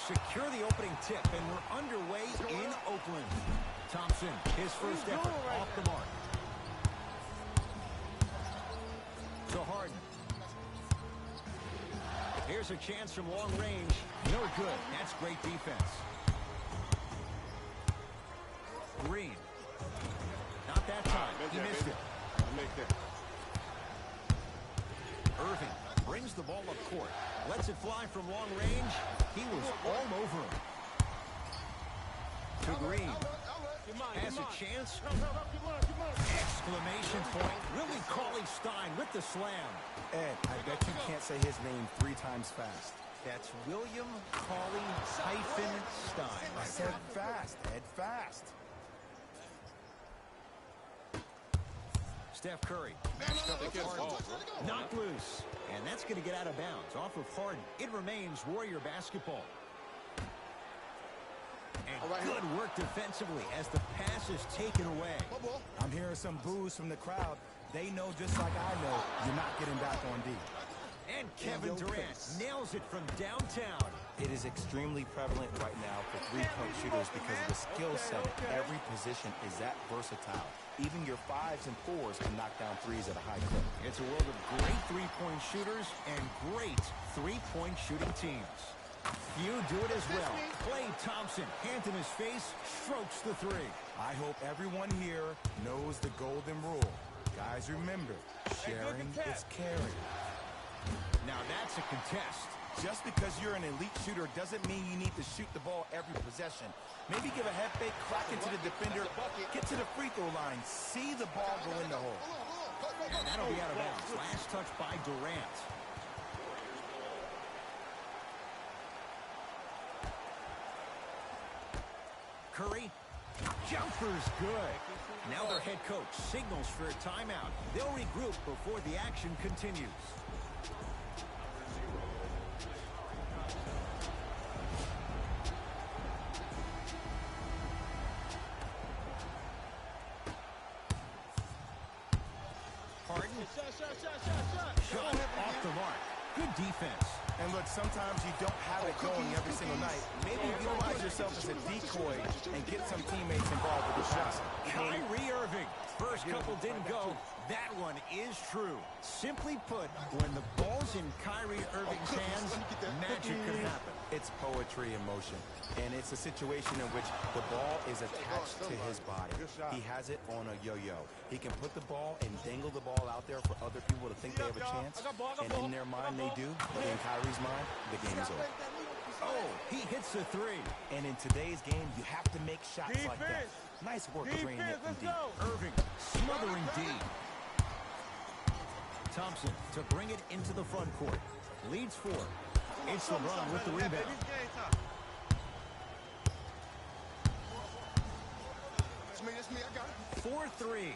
secure the opening tip, and we're underway in Oakland. Thompson, his first effort, off the mark. To Harden. Here's a chance from long range. No good. That's great defense. Green. Not that time. He missed it. Irving brings the ball up court. Lets it fly from long range. He was all over him. To Green. Has a chance. Exclamation point. Willie Cauley-Stein with the slam. Ed, I bet you can't say his name 3 times fast. That's William Cauley-Stein. I said fast, Ed, fast. Steph Curry. Matched up with Harden. Knocked loose. And that's going to get out of bounds off of Harden. It remains Warrior basketball. And good work defensively as the pass is taken away. I'm hearing some boos from the crowd. They know just like I know you're not getting back on D. And Kevin Durant nails it from downtown. It is extremely prevalent right now for three-point shooters because of the skill set at every position is that versatile. Even your 5s and 4s can knock down 3s at a high clip. It's a world of great three-point shooters and great three-point shooting teams. Few do it as well. Klay Thompson, hand in his face, strokes the 3. I hope everyone here knows the golden rule. Guys, remember, sharing is caring. Now that's a contest. Just because you're an elite shooter doesn't mean you need to shoot the ball every possession. Maybe give a head fake, crack into the defender, get to the free throw line, see the ball go in the hole. And that'll be out of bounds. Last touch by Durant. Curry. Jumper's good. Now their head coach signals for a timeout. They'll regroup before the action continues. Harden. Shot off the mark. Good defense. And look, sometimes you don't have it going every single night. Maybe utilize yourself as a decoy and get some teammates involved with the shot. Kyrie Irving. First couple didn't go. That one is true. Simply put, when the ball's in Kyrie Irving's hands, magic can happen. It's poetry in motion. And it's a situation in which the ball is attached to his body. He has it on a yo-yo. He can put the ball and dangle the ball out there for other people to think they have a chance. And in their mind, they do. But in Kyrie's mind, the game is over. Oh, he hits the 3. And in today's game, you have to make shots like that. Nice work draining it from deep. Irving smothering D. Thompson to bring it into the front court. Leads 4. It's LeBron with the rebound. That's me, I got it. 4-3. He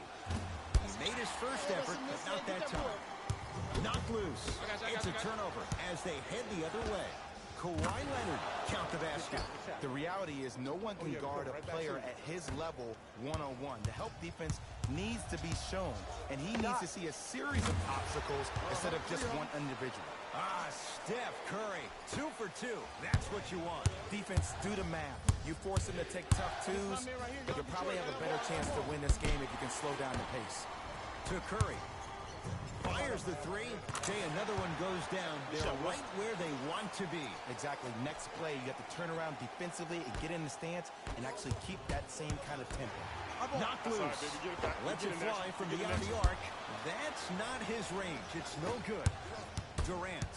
made his first effort, but not that time. Knocked loose. It's a turnover as they head the other way. Kawhi Leonard count the basket. The reality is no one can guard a player at his level one-on-one. The help defense needs to be shown, and he needs to see a series of obstacles instead of just one individual. Ah, Steph Curry, 2 for 2. That's what you want. Defense, do the math. You force him to take tough twos, you'll probably have a better chance to win this game if you can slow down the pace. To Curry. Fires the 3. Okay, another one goes down. They're right where they want to be. Exactly. Next play, you have to turn around defensively and get in the stance and actually keep that same kind of tempo. Knocked loose. Lets it fly from beyond the arc. That's not his range. It's no good. Durant.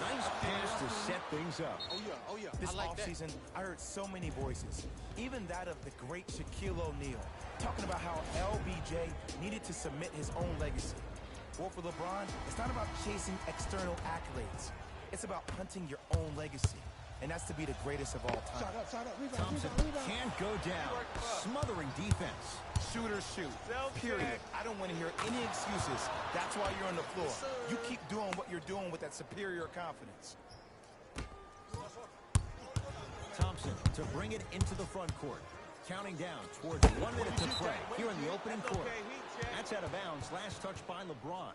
Nice pass to set things up. This offseason, I heard so many voices, even that of the great Shaquille O'Neal, talking about how LBJ needed to submit his own legacy. Well, for LeBron, it's not about chasing external accolades. It's about hunting your own legacy, and that's to be the greatest of all time. Thompson can't go down. Smothering defense. Shooters shoot, period. I don't want to hear any excuses. That's why you're on the floor. You keep doing what you're doing with that superior confidence. Thompson to bring it into the front court. Counting down towards 1 minute to play here in the opening quarter. That's out of bounds. Last touch by LeBron.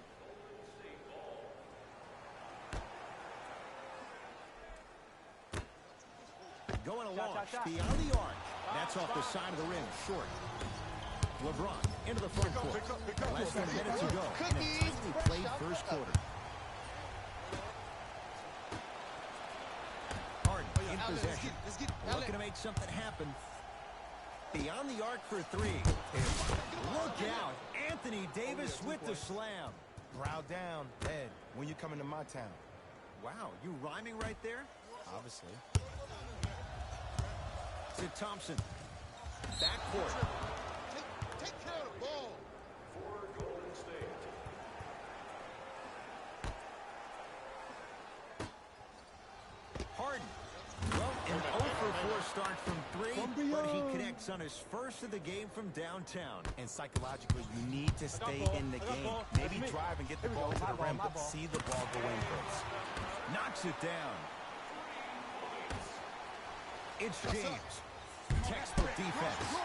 Going to launch beyond the arc. That's off the side of the rim, short. LeBron into the front court. Less than a minute to go in a tightly played first quarter. Harden in possession. Looking to make something happen. Beyond the arc for three. Look out. Anthony Davis with the slam. Brow down, Ed, when you come into my town. Wow, you rhyming right there? Obviously. To Thompson. Backcourt. Take care of the ball. For Golden State. Harden. Well, an 0 for 4 start from three, but he connects on his first of the game from downtown. And psychologically, you need to stay in the game. Maybe drive and get the ball to the rim, but see the ball go in first. Knocks it down. It's James. Textbook defense.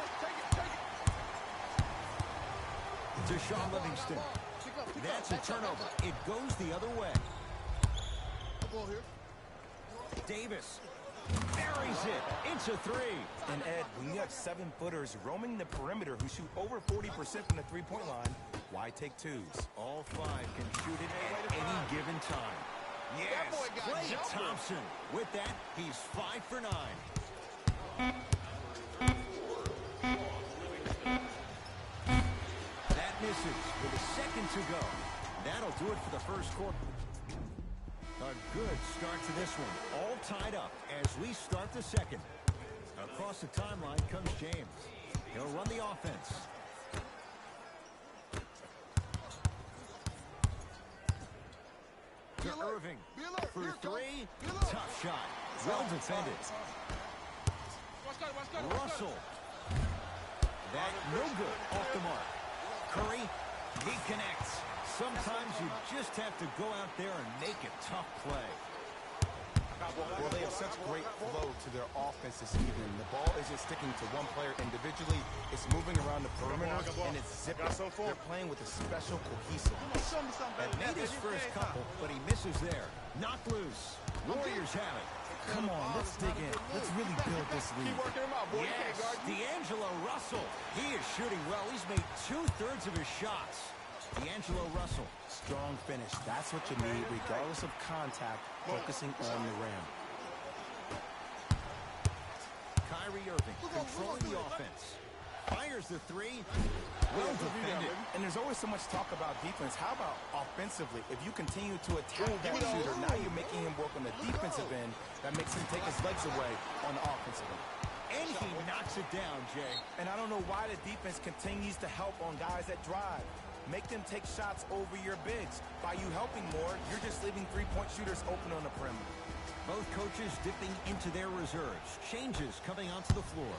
Deshaun Livingston. That's a turnover. It goes the other way. Ball here. Davis buries it. It's a three. And Ed, when you have 7-footers roaming the perimeter who shoot over 40% from the three-point line, why take twos? All five can shoot it at any given time. Yes, Klay Thompson. With that, he's 5 for 9. That misses with a second to go. That'll do it for the first quarter. A good start to this one. All tied up as we start the second. Across the timeline comes James. He'll run the offense. To Irving. For three. Tough shot. Well defended. Russell. That no good. Off the mark. Curry. He connects. Sometimes you just have to go out there and make a tough play. Well, they have such great flow to their offense this evening. The ball isn't sticking to one player individually. It's moving around the perimeter, and it's zipping. They're playing with a special cohesiveness. That made his first couple, but he misses there. Knocked loose. Warriors have it. Come on, let's dig in. Let's really build this lead. Keep working him out, boy. Yes, D'Angelo Russell. He is shooting well. He's made 2/3 of his shots. D'Angelo Russell. Strong finish. That's what you need, regardless of contact, focusing on the rim. Kyrie Irving controlling the offense. Fires the three. Well defended. And there's always so much talk about defense. How about offensively? If you continue to attack that shooter, now you're making him work on the defensive end. That makes him take his legs away on the offensive end. And he knocks it down, Jay. And I don't know why the defense continues to help on guys that drive. Make them take shots over your bigs. By you helping more, you're just leaving three-point shooters open on the perimeter. Both coaches dipping into their reserves. Changes coming onto the floor.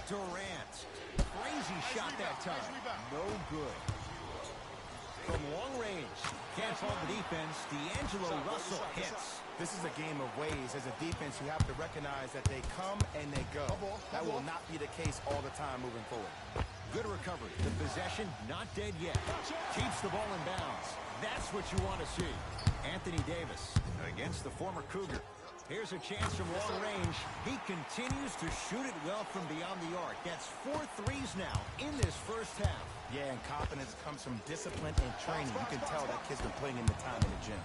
Durant. Crazy shot that time. No good. From long range. Can't fault the defense. D'Angelo Russell hits. This is a game of ways. As a defense, you have to recognize that they come and they go. That will not be the case all the time moving forward. Good recovery. The possession not dead yet. Keeps the ball in bounds. That's what you want to see. Anthony Davis against the former Cougar. Here's a chance from long range. He continues to shoot it well from beyond the arc. That's 4 threes now in this first half. Yeah, and confidence comes from discipline and training. You can tell that kid's been putting in the time in the gym.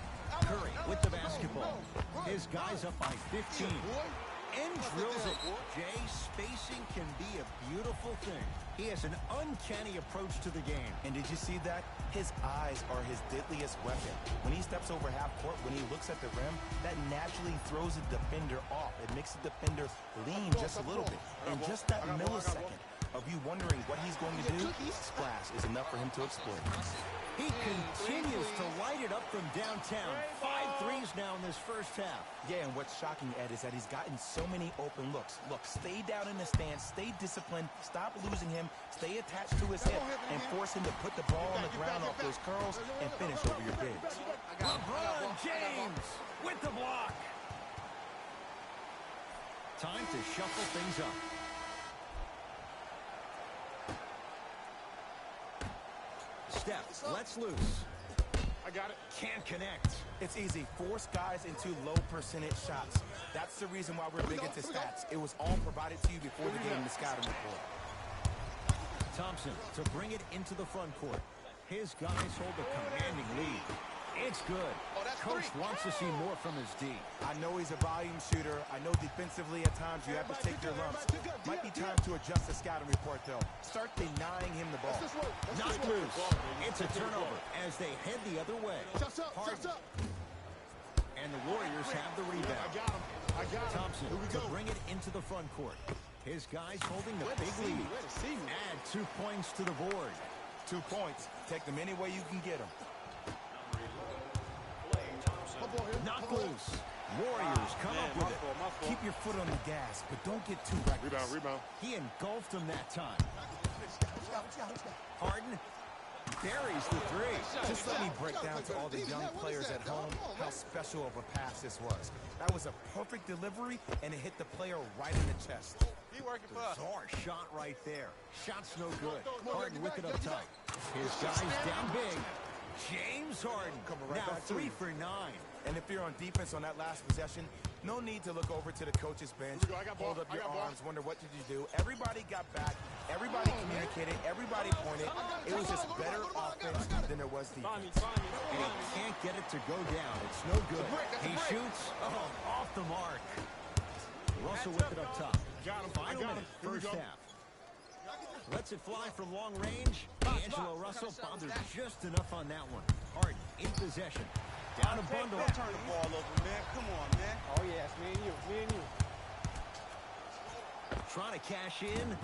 Curry with the basketball. His guy's up by 15. And drills it. Jay, spacing can be a beautiful thing. He has an uncanny approach to the game. And did you see that? His eyes are his deadliest weapon. When he steps over half court, when he looks at the rim, that naturally throws the defender off. It makes the defender lean just a little bit. And just that millisecond of you wondering what he's going to do, splash is enough for him to exploit. He continues to light it up from downtown. 5 threes now in this first half. Yeah, and what's shocking, Ed, is that he's gotten so many open looks. Look, stay down in the stance, stay disciplined, stop losing him, stay attached to his hip, and force him to put the ball on the ground off those curls and finish over your bigs. LeBron James with the block. Time to shuffle things up. Steph lets loose. I got it. Can't connect. It's easy. Force guys into low percentage shots. That's the reason why we're big into stats. It was all provided to you before the game in the scouting report. Thompson to bring it into the front court. His guys hold a commanding lead. It's good. Coach wants to see more from his D. I know he's a volume shooter. I know defensively at times you have to take your lumps. Might be time to adjust the scouting report, though. Start denying him the ball. Not loose. It's a turnover as they head the other way. Harden. And the Warriors have the rebound. I got him. Thompson to bring it into the front court. His guys holding the big lead. Add 2 points to the board. 2 points. Take them any way you can get them. Knock loose. Warriors come up with it. Keep your foot on the gas, but don't get too reckless. Rebound. He engulfed him that time. Harden buries the three. Just let me break down to all the young players at home how special of a pass this was. That was a perfect delivery, and it hit the player right in the chest. Bizarre shot right there. Shot's no good. Harden with it up top. His guys down big. James Harden now 3 for 9. And if you're on defense on that last possession, no need to look over to the coach's bench, hold up your arms, wonder what did you do. Everybody got back, everybody communicated, everybody pointed. It was just better offense than there was defense. And he can't get it to go down. It's no good. He shoots off the mark. Russell with it up top. Final minute, first half. Lets it fly from long range. D'Angelo Russell bothered just enough on that one. Harden in possession. Down a bundle. Don't turn the ball over, man. Come on, man. Oh, yeah, it's me and you. Me and you. Trying to cash in.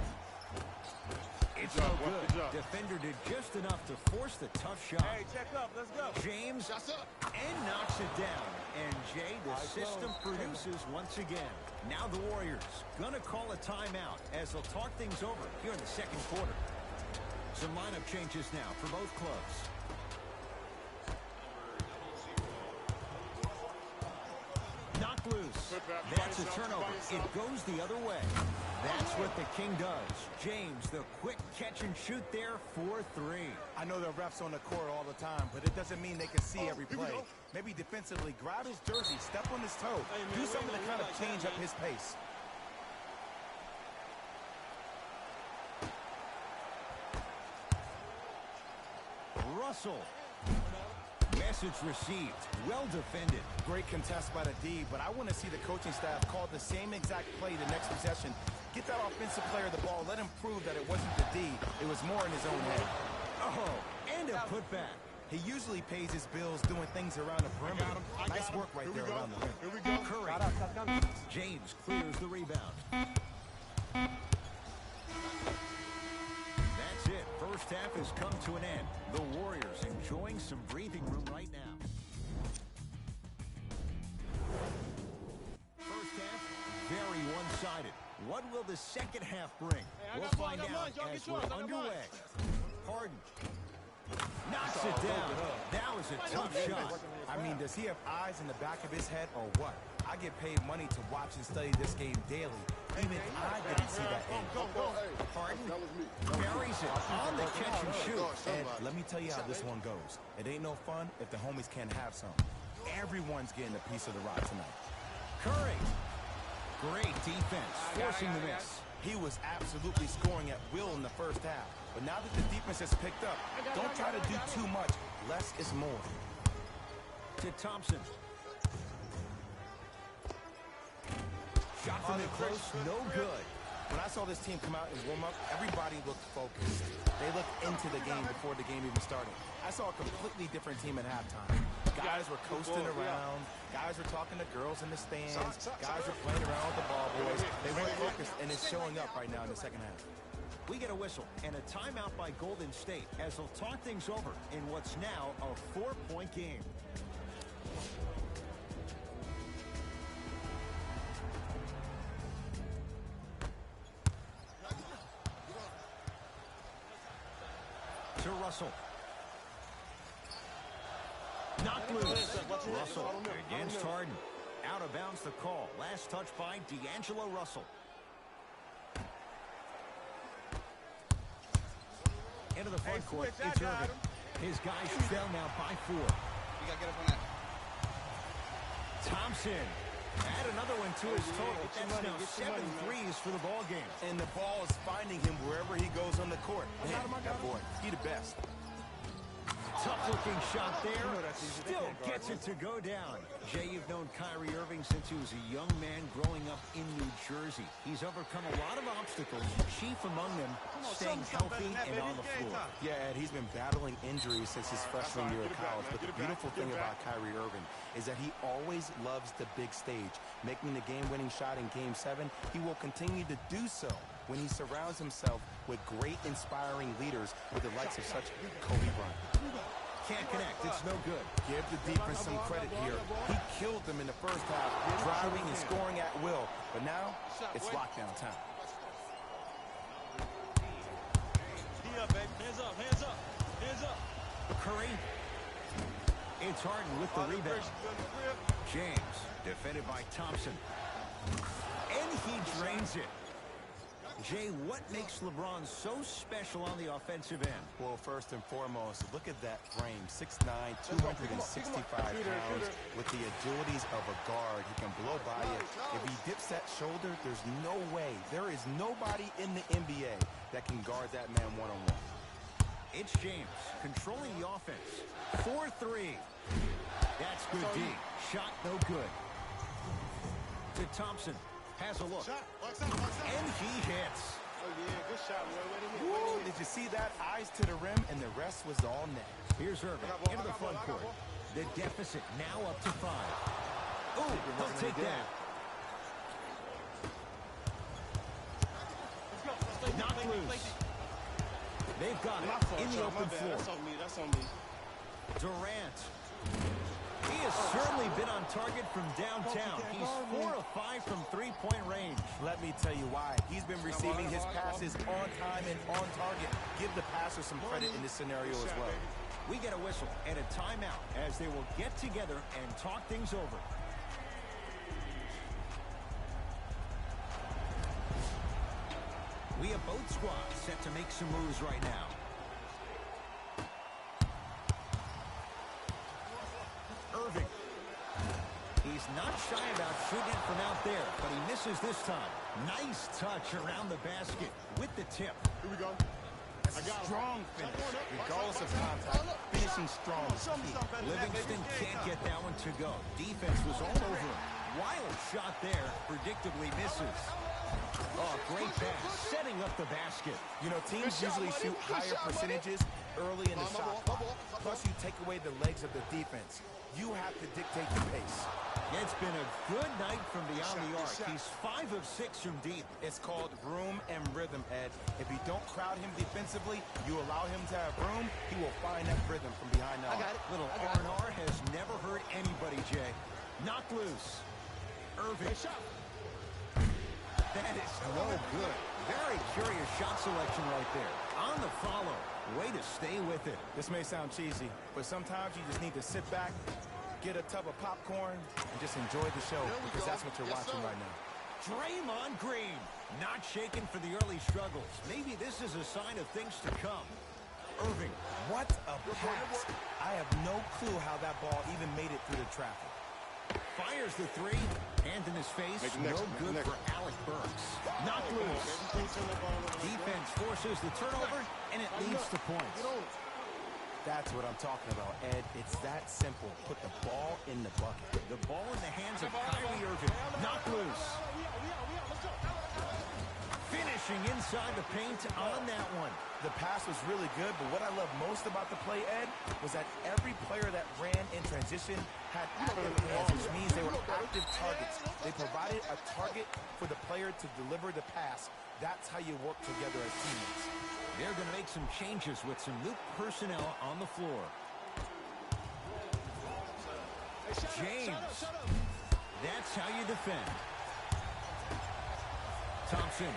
It's no good. Defender did just enough to force the tough shot. Hey, check up. Let's go. James and knocks it down. And Jay, the system produces once again. Now the Warriors gonna call a timeout as they'll talk things over here in the second quarter. Some lineup changes now for both clubs. Knock loose. That's a turnover. It goes the other way. That's what the King does. James, the quick catch and shoot there for 3. I know the refs on the court all the time, but it doesn't mean they can see every play. Maybe defensively, grab his jersey, step on his toe, do something to kind of change up his pace. Russell. Message received. Well defended. Great contest by the D, but I want to see the coaching staff call the same exact play the next possession. Get that offensive player the ball. Let him prove that it wasn't the D. It was more in his own head. Oh, and a putback. He usually pays his bills doing things around the perimeter. Nice work right there around the rim. Here we go. Curry. James clears the rebound. That's it. First half has come to an end. The Warriors enjoying some breathing room right now. First half, very one-sided. What will the second half bring? We'll find out as we're underway. Harden knocks it down. That was a tough shot. I mean, does he have eyes in the back of his head or what? I get paid money to watch and study this game daily. Even I didn't see that end. Harden buries it on the catch and shoot. And let me tell you how this one goes. It ain't no fun if the homies can't have some. Everyone's getting a piece of the rock tonight. Curry. Great defense, forcing the miss. He was absolutely scoring at will in the first half. But now that the defense has picked up, don't try to do too much. Less is more. To Thompson. Shot from it close, no good. When I saw this team come out and warm up, everybody looked focused. They looked into the game before the game even started. I saw a completely different team at halftime. Guys were coasting around. Guys were talking to girls in the stands. Guys were playing around with the ball boys. They weren't focused, and it's showing up right now in the second half. We get a whistle and a timeout by Golden State as they'll talk things over in what's now a 4-point game. To Russell. Knocked loose. Russell against Harden. Out of bounds the call. Last touch by D'Angelo Russell. Into the front court. It's Irving. His guys trail now by 4. You gotta get up on that. Thompson. Add another one to his total. That's now 7 threes for the ball game. And the ball is finding him wherever he goes on the court. Man, that boy, he the best. Tough-looking shot there. Still gets it to go down. Jay, you've known Kyrie Irving since he was a young man growing up in New Jersey. He's overcome a lot of obstacles, chief among them staying healthy and on the floor. Yeah, Ed, he's been battling injuries since his freshman year of college. But the beautiful thing about Kyrie Irving is that he always loves the big stage. Making the game-winning shot in Game 7, he will continue to do so when he surrounds himself with great, inspiring leaders with the likes of such Kobe Bryant. Can't connect. It's no good. Give the defense some credit here. He killed them in the first half, driving and scoring at will. But now, it's lockdown time. Hands up, baby. Hands up, hands up, hands up. Curry. It's Harden with the rebound. James, defended by Thompson. And he drains it. Jay, what makes LeBron so special on the offensive end? Well, first and foremost, look at that frame. 6'9", 265 pounds with the agilities of a guard. He can blow by you. If he dips that shoulder, there's no way. There is nobody in the NBA that can guard that man one-on-one. It's James controlling the offense. 4-3. That's good D. Shot no good. To Thompson. Has a look. And he hits. Oh, yeah, good shot, man. Woo, did you see that? Eyes to the rim, and the rest was all net. Here's Irving into the front court. The deficit now up to 5. Ooh, he'll take that. Knocked loose. They've got it in the open floor. That's on me. That's on me. Durant. He has certainly been on target from downtown. He's 4 of 5 from three-point range. Let me tell you why. He's been receiving his passes on time and on target. Give the passer some credit in this scenario as well. We get a whistle and a timeout as they will get together and talk things over. We have both squads set to make some moves right now. Irving. He's not shy about shooting it from out there, but he misses this time. Nice touch around the basket with the tip. Here we go. That's a strong finish, regardless of contact. Finishing strong is key. Livingston can't get that one to go. Defense was all over him. Wild shot there, predictably misses. Oh, great pass, setting up the basket. You know, teams usually shoot higher percentages early in the shot clock. Plus, you take away the legs of the defense. You have to dictate the pace. It's been a good night from beyond the arc. He's 5 of 6 from deep. It's called room and rhythm, Ed. If you don't crowd him defensively, you allow him to have room, he will find that rhythm from behind the arc. Little R&R has never hurt anybody, Jay. Knocked loose. Irving. That is no good. Very curious shot selection right there. On the follow. Way to stay with it. This may sound cheesy, but sometimes you just need to sit back, get a tub of popcorn, and just enjoy the show, because that's what you're watching right now. Draymond Green, not shaken for the early struggles. Maybe this is a sign of things to come. Irving. What a pass. I have no clue how that ball even made it through the traffic. Fires the 3. Hand in his face. No good for Alec Burks. Knocked loose. Defense forces the turnover, and it leads to points. That's what I'm talking about, Ed. It's that simple. Put the ball in the bucket. The ball in the hands of Kyrie Irving. Knocked loose. Finishing inside the paint on that one. The pass was really good, but what I love most about the play, Ed, was that every player that ran in transition had active hands, which means they were active targets. They provided a target for the player to deliver the pass. That's how you work together as teammates. They're going to make some changes with some new personnel on the floor. James. That's how you defend. Thompson.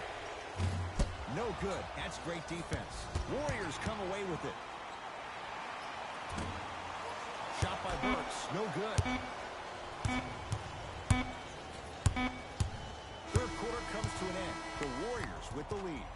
No good. That's great defense. Warriors come away with it. Shot by Burks. No good. Third quarter comes to an end. The Warriors with the lead.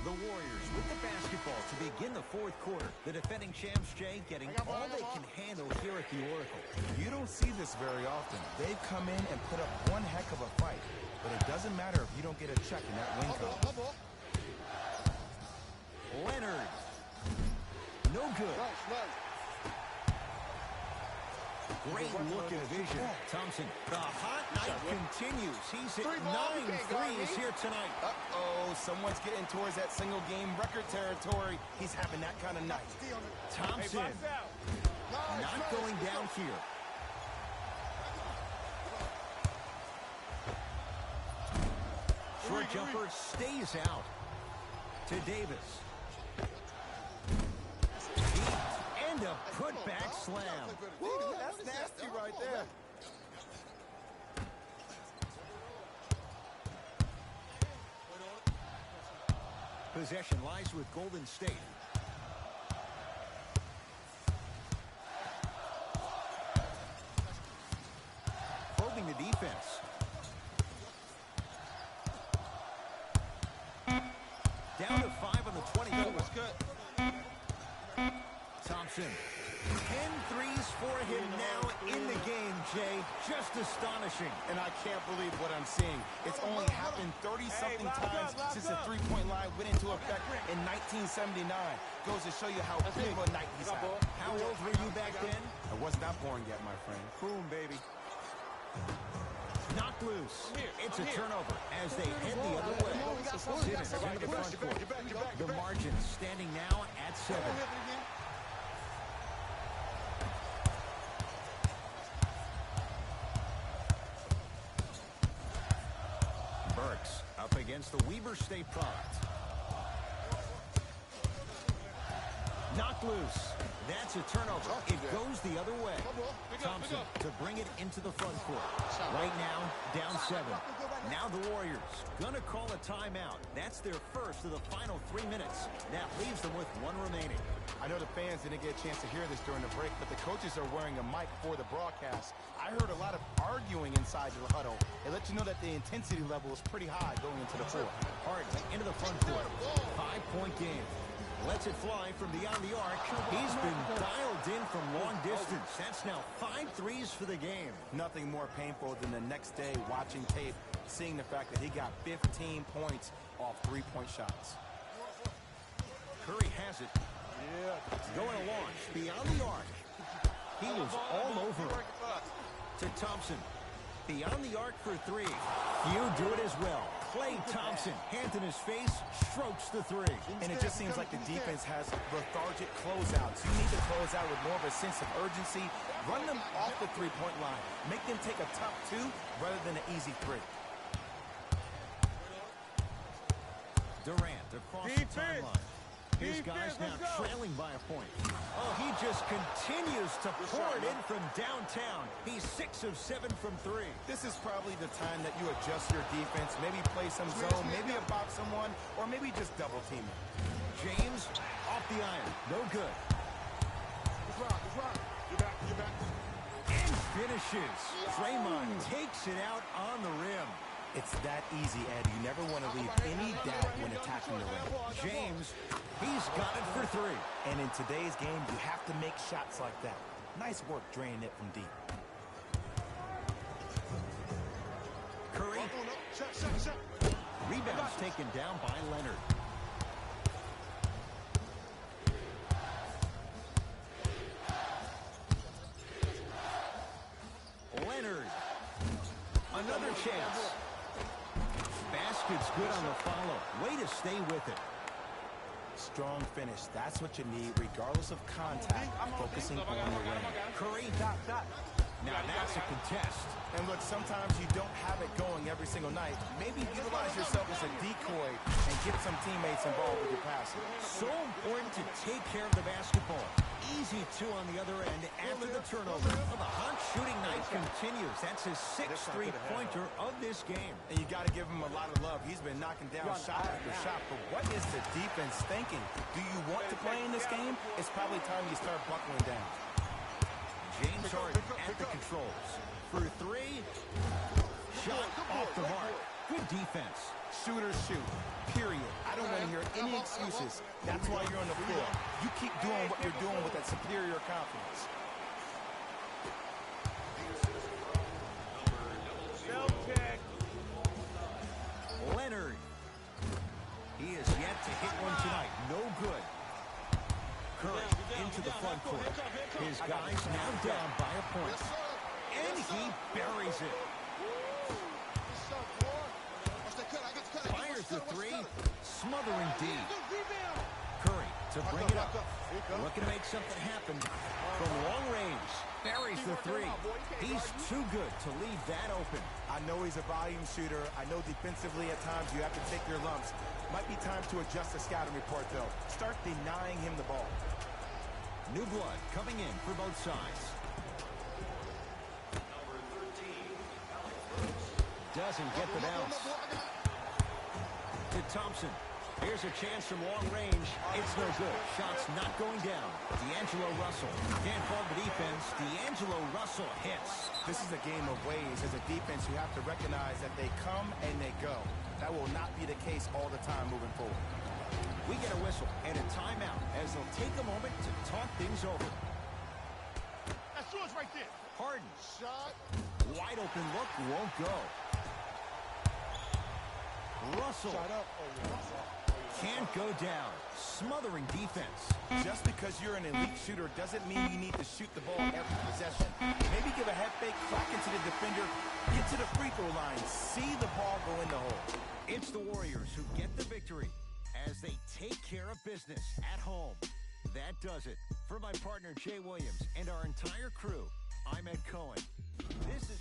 The Warriors with the basketball to begin the fourth quarter. The defending champs, Jay, getting all they can handle here at the Oracle. You don't see this very often. They've come in and put up one heck of a fight. But it doesn't matter if you don't get a check in that win column. Leonard. No good. Great look and vision. Thompson. The hot night continues. He's at 9 threes here tonight. Uh-oh, someone's getting towards that single-game record territory. He's having that kind of night. Thompson. Not going down here. Short jumper stays out. To Davis. And a putback slam. Woo, that's nasty right there. Possession lies with Golden State. Probing the defense. Down to 5 on the 24. That was good. Thompson. 10 threes for him now in the game, Jay. Just astonishing. And I can't believe what I'm seeing. It's only happened 30-something times since the three-point line went into effect in 1979. Goes to show you how big of a night he's had. How old were you back then? I was not born yet, my friend. Boom, baby. Knocked loose. It's a turnover as they head the other way. Simmons into the front court. The margin standing now at 7. Burks up against the Weber State product. Knocked loose. That's a turnover. It goes the other way. Thompson to bring it into the front court. Right now, down 7. Now the Warriors gonna call a timeout. That's their first of the final 3 minutes. That leaves them with 1 remaining. I know the fans didn't get a chance to hear this during the break, but the coaches are wearing a mic for the broadcast. I heard a lot of arguing inside the huddle. It lets you know that the intensity level is pretty high going into the fourth. Harden into the front court. 5-point game. Lets it fly from beyond the arc. He's been dialed in from long distance. That's now 5 threes for the game. Nothing more painful than the next day watching tape, seeing the fact that he got 15 points off 3-point shots. Curry has it. Going to launch beyond the arc. He was all over it. To Thompson. Beyond the arc for 3. You do it as well. Klay Thompson, hand in his face, strokes the 3. And it just seems like the defense has lethargic closeouts. You need to close out with more of a sense of urgency. Run them off the 3-point line. Make them take a tough 2 rather than an easy 3. Durant across the timeline. His guys now trailing by a point. Oh, he just continues to pour it in from downtown. He's 6 of 7 from 3. This is probably the time that you adjust your defense, maybe play some zone, maybe box someone, or maybe just double team it. James off the iron. No good. And finishes. Draymond takes it out on the rim. It's that easy, Ed. You never want to leave any doubt when attacking the rim. James, he's got it for 3. And in today's game, you have to make shots like that. Nice work draining it from deep. Curry. Rebounds taken down by Leonard. Leonard. Another chance. Basket's good on the follow. Way to stay with it. Strong finish. That's what you need, regardless of contact, focusing on the rim. Curry. Now that's a contest. And look, sometimes you don't have it going every single night. Maybe utilize yourself as a decoy and get some teammates involved with your passing. So important to take care of the basketball. Easy 2 on the other end after the turnover. Well, the hot shooting night continues. That's his 6th 3-pointer of this game. And you got to give him a lot of love. He's been knocking down shot after shot. But what is the defense thinking? Do you want to play in this game? It's probably time you start buckling down. James Harden at the controls. For 3. Shot off the mark. Good defense. Shooters shoot. Period. I don't want to hear any any excuses. That's why you're on the floor. You keep doing what you're doing with that superior confidence. Self-check. Leonard. He is yet to hit one tonight. No good. Curry into the front court. His guys now down by a point. And he buries it. Fires the three. Smothering D. Curry to bring it up. Looking to make something happen from long range. Buries the three. He's too good to leave that open. I know he's a volume shooter. I know defensively at times you have to take your lumps. Might be time to adjust the scouting report, though. Start denying him the ball. New blood coming in for both sides. Number 13, Alec Burks. Doesn't get the bounce. To Thompson. Here's a chance from long range. It's no good. Shot's not going down. D'Angelo Russell. Can't fault the defense. D'Angelo Russell hits. This is a game of ways. As a defense, you have to recognize that they come and they go. That will not be the case all the time moving forward. We get a whistle and a timeout as they'll take a moment to talk things over. That's yours right there. Harden. Shot. Wide open look won't go. Russell. Shot up. Can't go down. Smothering defense. Just because you're an elite shooter doesn't mean you need to shoot the ball every possession. Maybe give a head fake, crack into the defender, get to the free throw line, see the ball go in the hole. It's the Warriors who get the victory as they take care of business at home. That does it. For my partner Jay Williams and our entire crew, I'm Ed Cohen. This is...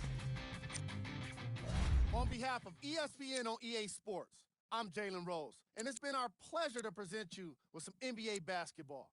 On behalf of ESPN on EA Sports, I'm Jalen Rose, and it's been our pleasure to present you with some NBA basketball.